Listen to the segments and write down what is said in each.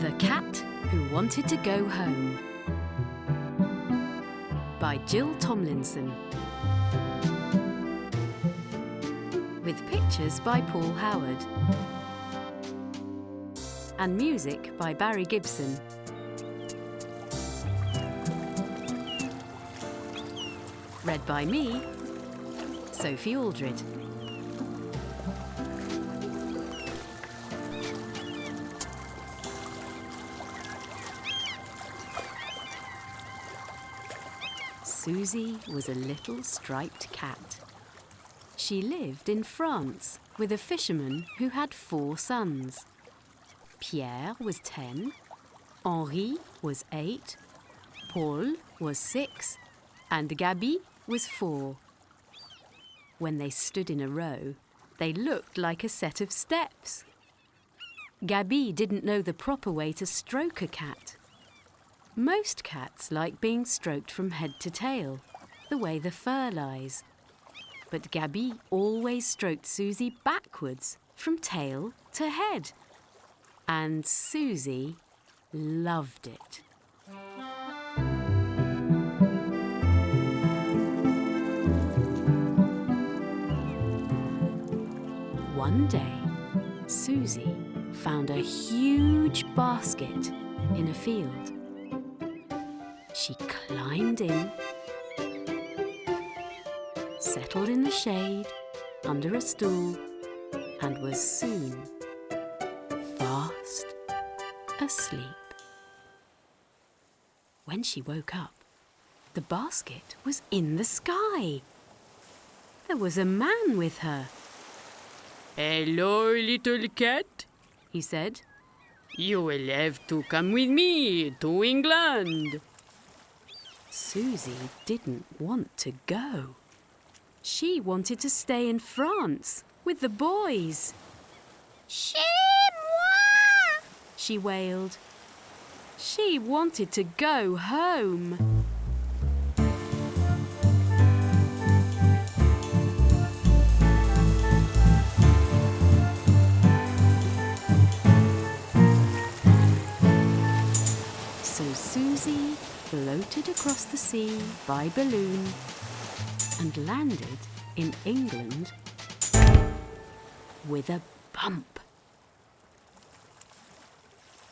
The Cat Who Wanted to Go Home by Jill Tomlinson, with pictures by Paul Howard and music by Barry Gibson. Read by me, Sophie Aldred. Susie was a little striped cat. She lived in France with a fisherman who had 4 sons. Pierre was 10, Henri was 8, Paul was 6, and Gabi was 4. When they stood in a row, they looked like a set of steps. Gabi didn't know the proper way to stroke a cat. Most cats like being stroked from head to tail, the way the fur lies. But Gabi always stroked Susie backwards, from tail to head. And Susie loved it. One day, Susie found a huge basket in a field. She climbed in, settled in the shade under a stool, and was soon fast asleep. When she woke up, the basket was in the sky. There was a man with her. "Hello, little cat," he said. "You will have to come with me to England." Susie didn't want to go. She wanted to stay in France with the boys. Chez moi! She wailed. She wanted to go home. So Susie floated across the sea by balloon and landed in England with a bump.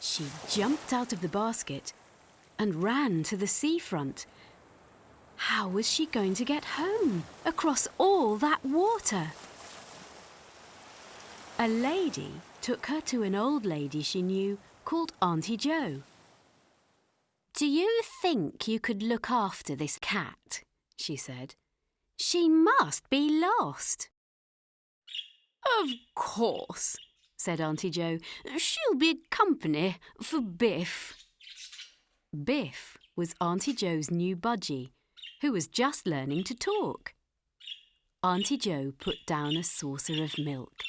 She jumped out of the basket and ran to the seafront. How was she going to get home across all that water? A lady took her to an old lady she knew called Auntie Jo. "Do you think you could look after this cat?" she said. "She must be lost." "Of course," said Auntie Jo. "She'll be company for Biff." Biff was Auntie Jo's new budgie, who was just learning to talk. Auntie Jo put down a saucer of milk.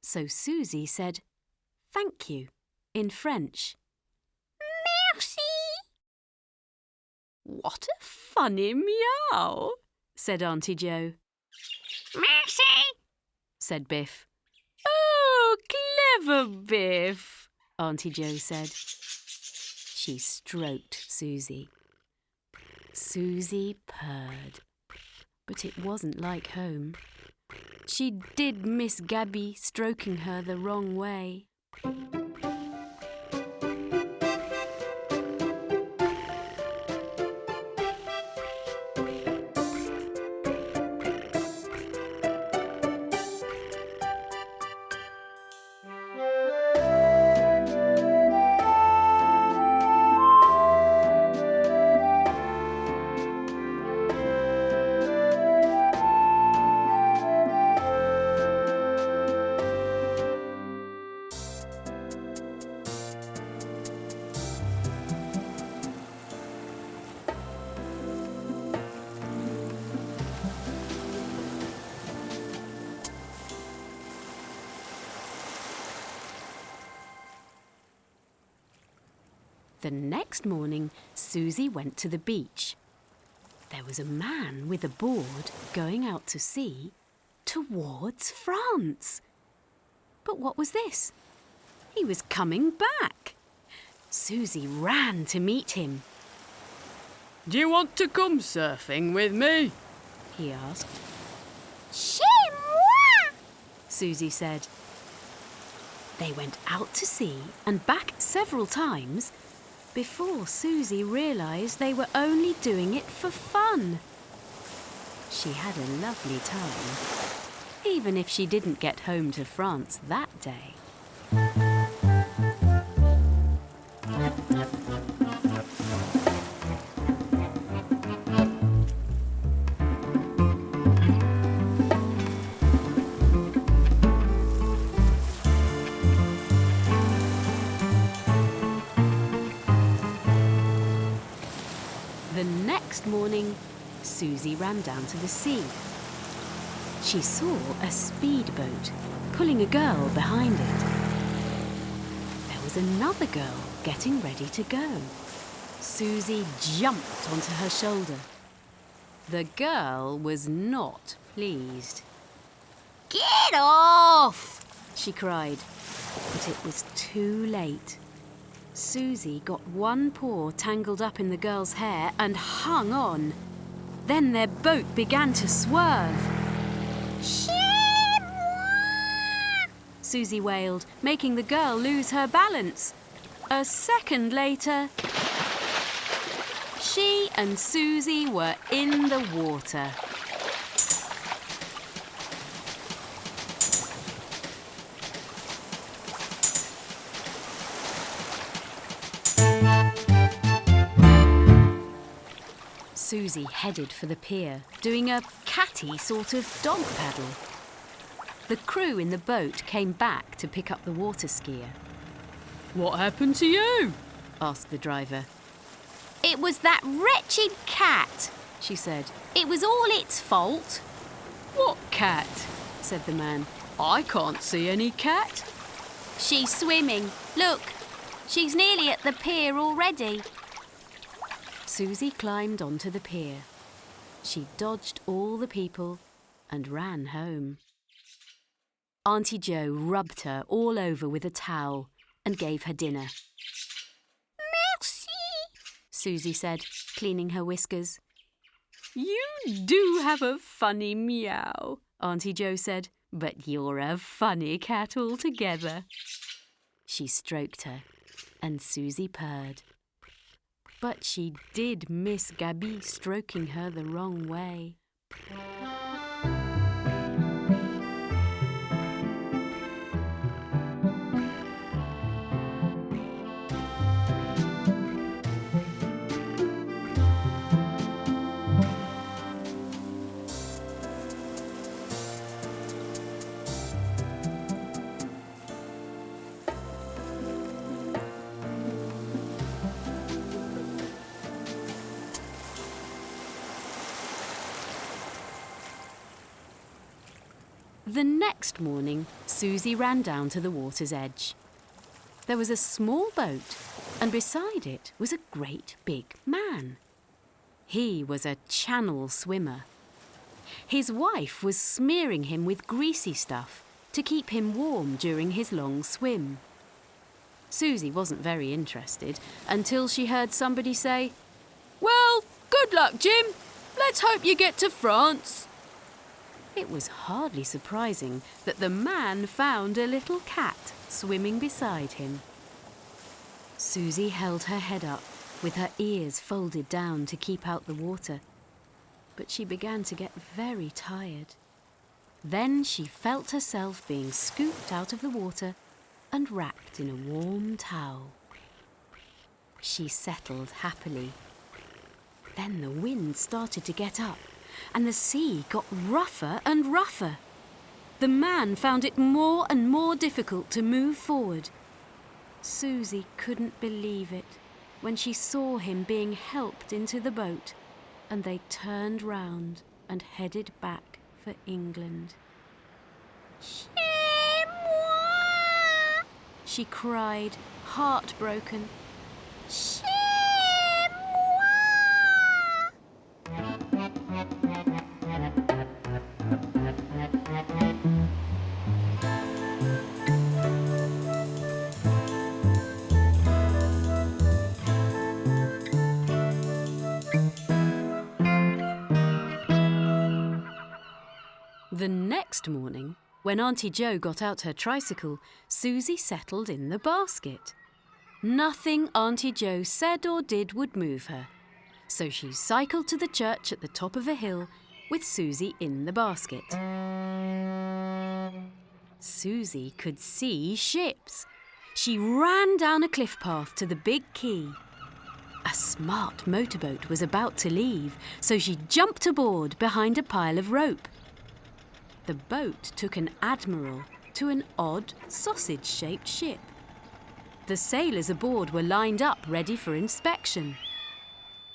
So Susie said, "Thank you," in French. Merci! "What a funny meow," said Auntie Jo. Merci! Said Biff. "Oh, clever Biff," Auntie Jo said. She stroked Susie. Susie purred, but it wasn't like home. She did miss Gabi stroking her the wrong way. The next morning, Susie went to the beach. There was a man with a board going out to sea towards France. But what was this? He was coming back. Susie ran to meet him. Do you want to come surfing with me? He asked. C'est moi! Susie said. They went out to sea and back several times before Susie realised they were only doing it for fun. She had a lovely time, even if she didn't get home to France that day. The next morning, Susie ran down to the sea. She saw a speedboat pulling a girl behind it. There was another girl getting ready to go. Susie jumped onto her shoulder. The girl was not pleased. Get off! She cried, but it was too late. Susie got one paw tangled up in the girl's hair and hung on. Then their boat began to swerve. C'est moi! Susie wailed, making the girl lose her balance. A second later, she and Susie were in the water. Susie headed for the pier, doing a catty sort of dog paddle. The crew in the boat came back to pick up the water skier. What happened to you? Asked the driver. It was that wretched cat, She said. It was all its fault. What cat? Said the man. I can't see any cat. She's swimming. Look, she's nearly at the pier already. Susie climbed onto the pier. She dodged all the people and ran home. Auntie Jo rubbed her all over with a towel and gave her dinner. Merci. Susie said, cleaning her whiskers. You do have a funny meow. Auntie Jo said, but you're a funny cat altogether. She stroked her and Susie purred. But she did miss Gaby stroking her the wrong way. The next morning, Susie ran down to the water's edge. There was a small boat, and beside it was a great big man. He was a channel swimmer. His wife was smearing him with greasy stuff to keep him warm during his long swim. Susie wasn't very interested until she heard somebody say, Well, good luck, Jim. Let's hope you get to France. It was hardly surprising that the man found a little cat swimming beside him. Susie held her head up with her ears folded down to keep out the water, but she began to get very tired. Then she felt herself being scooped out of the water and wrapped in a warm towel. She settled happily. Then the wind started to get up, and the sea got rougher and rougher. The man found it more and more difficult to move forward. Susie couldn't believe it when she saw him being helped into the boat, and they turned round and headed back for England. C'est moi! She cried, heartbroken. C'est moi! The next morning, when Auntie Jo got out her tricycle, Susie settled in the basket. Nothing Auntie Jo said or did would move her, so she cycled to the church at the top of a hill with Susie in the basket. Susie could see ships. She ran down a cliff path to the big quay. A smart motorboat was about to leave, so she jumped aboard behind a pile of rope. The boat took an admiral to an odd sausage-shaped ship. The sailors aboard were lined up ready for inspection.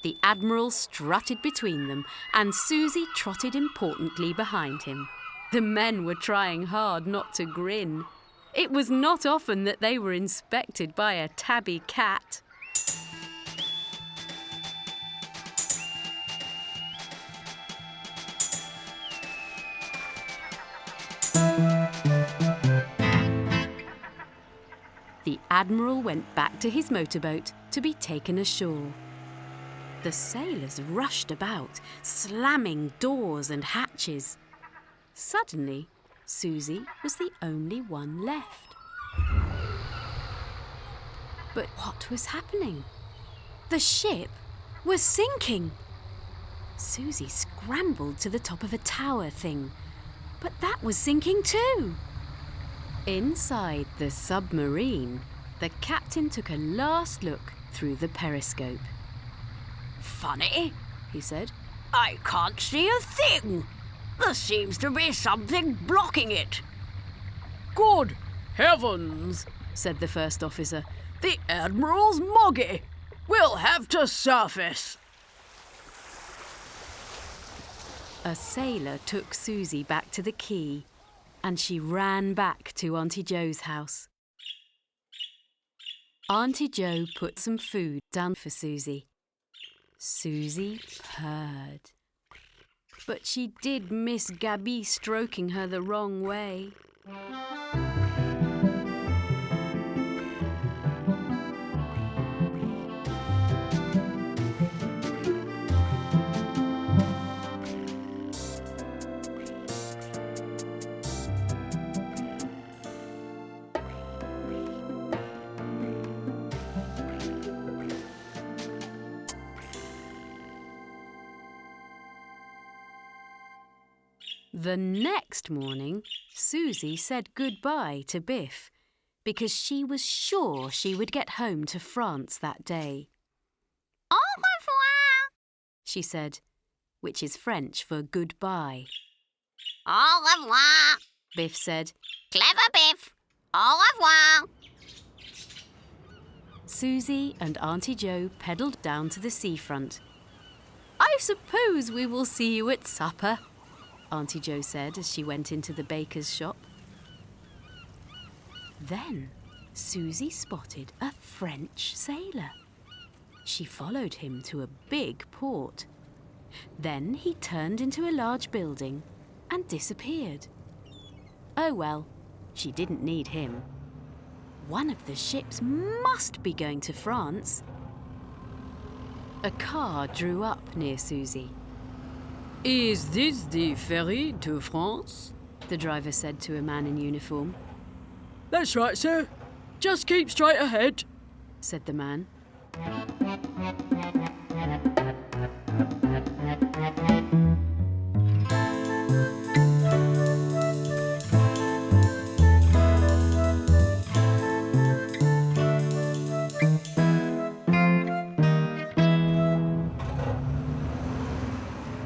The admiral strutted between them and Susie trotted importantly behind him. The men were trying hard not to grin. It was not often that they were inspected by a tabby cat. The admiral went back to his motorboat to be taken ashore. The sailors rushed about, slamming doors and hatches. Suddenly, Susie was the only one left. But what was happening? The ship was sinking. Susie scrambled to the top of a tower thing, but that was sinking too. Inside the submarine, the captain took a last look through the periscope. Funny, he said. I can't see a thing. There seems to be something blocking it. Good heavens, said the first officer. The Admiral's moggy. We'll have to surface. A sailor took Susie back to the quay, and she ran back to Auntie Jo's house. Auntie Jo put some food down for Susie. Susie purred. But she did miss Gabby stroking her the wrong way. The next morning, Susie said goodbye to Biff because she was sure she would get home to France that day. Au revoir, she said, which is French for goodbye. au revoir, Biff said. clever Biff, au revoir. Susie and Auntie Jo pedalled down to the seafront. I suppose we will see you at supper, Auntie Jo said as she went into the baker's shop. Then Susie spotted a French sailor. She followed him to a big port. Then he turned into a large building and disappeared. Oh well, she didn't need him. One of the ships must be going to France. A car drew up near Susie. Is this the ferry to France? The driver said to a man in uniform. That's right, sir. Just keep straight ahead, said the man.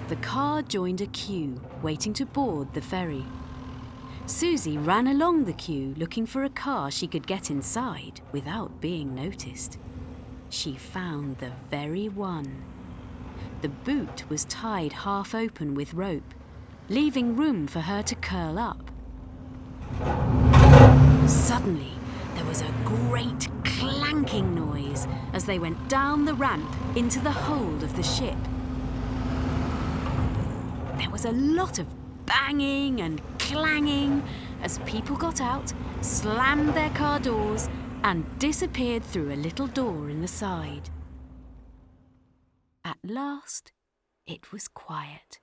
The car joined a queue, waiting to board the ferry. Susie ran along the queue looking for a car she could get inside without being noticed. She found the very one. The boot was tied half open with rope, leaving room for her to curl up. Suddenly, there was a great clanking noise as they went down the ramp into the hold of the ship. There was a lot of banging and clanging as people got out, slammed their car doors, and disappeared through a little door in the side. At last, it was quiet.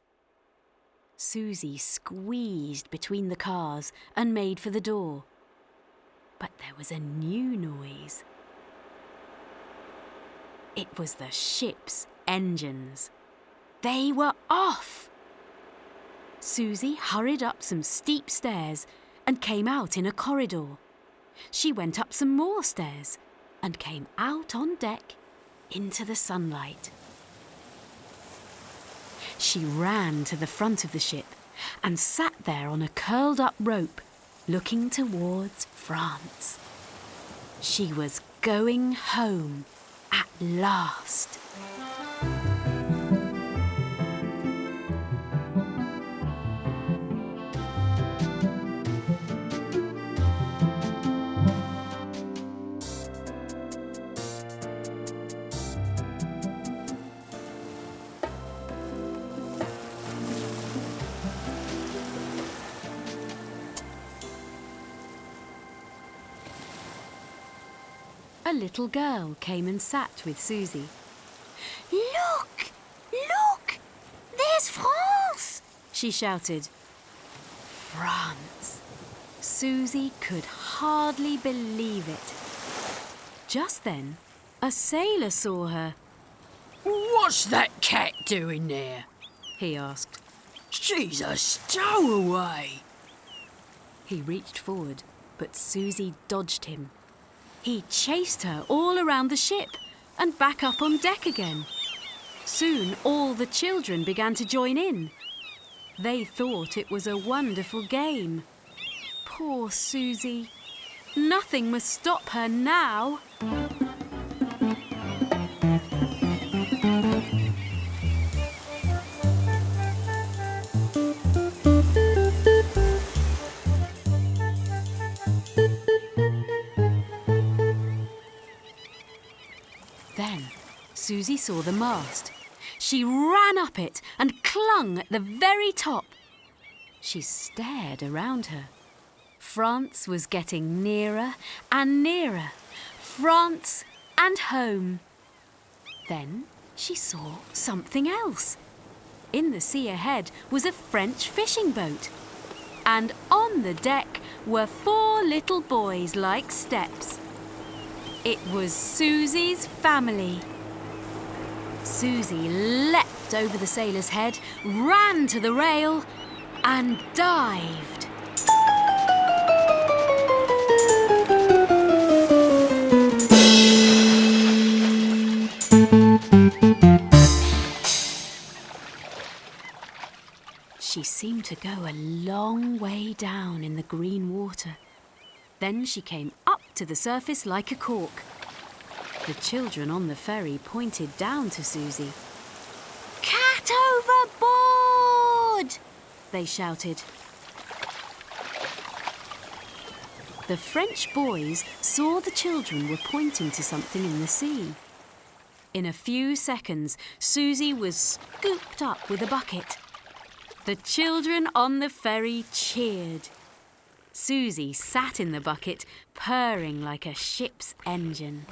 Susie squeezed between the cars and made for the door. But there was a new noise. It was the ship's engines. They were off! Susie hurried up some steep stairs and came out in a corridor. She went up some more stairs and came out on deck into the sunlight. She ran to the front of the ship and sat there on a curled-up rope, looking towards France. She was going home at last. A little girl came and sat with Susie. Look! Look! There's France! She shouted. France! Susie could hardly believe it. Just then, a sailor saw her. What's that cat doing there? He asked. She's a stowaway. He reached forward, but Susie dodged him. He chased her all around the ship and back up on deck again. Soon all the children began to join in. They thought it was a wonderful game. Poor Susie. Nothing must stop her now. Then Susie saw the mast. She ran up it and clung at the very top. She stared around her. France was getting nearer and nearer. France and home. Then she saw something else. In the sea ahead was a French fishing boat. And on the deck were 4 little boys like steps. It was Susie's family. Susie leapt over the sailor's head, ran to the rail, and dived. She seemed to go a long way down in the green water. Then she came up to the surface like a cork. The children on the ferry pointed down to Susie. Cat overboard! They shouted. The French boys saw the children were pointing to something in the sea. In a few seconds, Susie was scooped up with a bucket. The children on the ferry cheered. Susie sat in the bucket, purring like a ship's engine.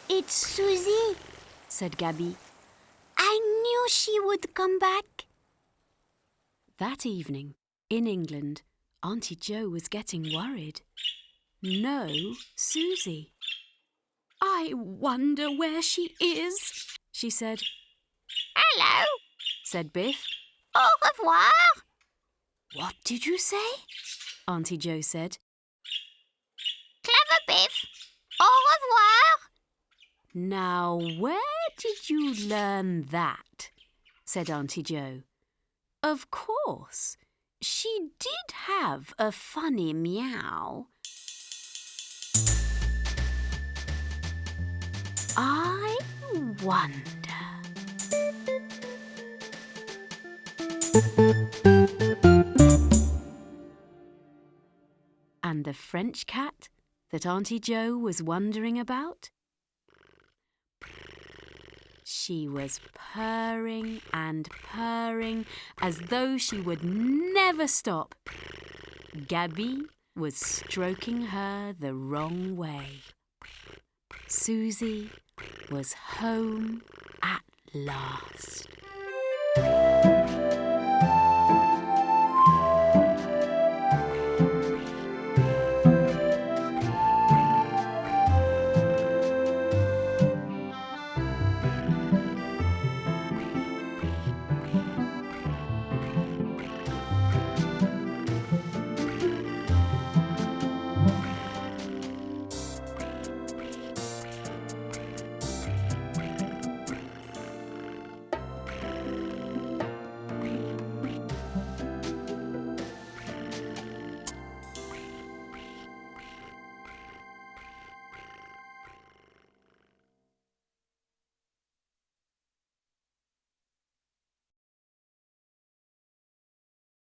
It's Susie, said Gabby. I knew she would come back. That evening, in England, Auntie Jo was getting worried. No Susie. I wonder where she is, she said. Hello, Said Biff. au revoir. What did you say? Auntie Jo said. Clever Biff, au revoir. Now, where did you learn that? Said Auntie Jo. Of course, she did have a funny meow. I wonder. And the French cat that Auntie Jo was wondering about? She was purring and purring as though she would never stop. Gabby was stroking her the wrong way. Susie was home at last.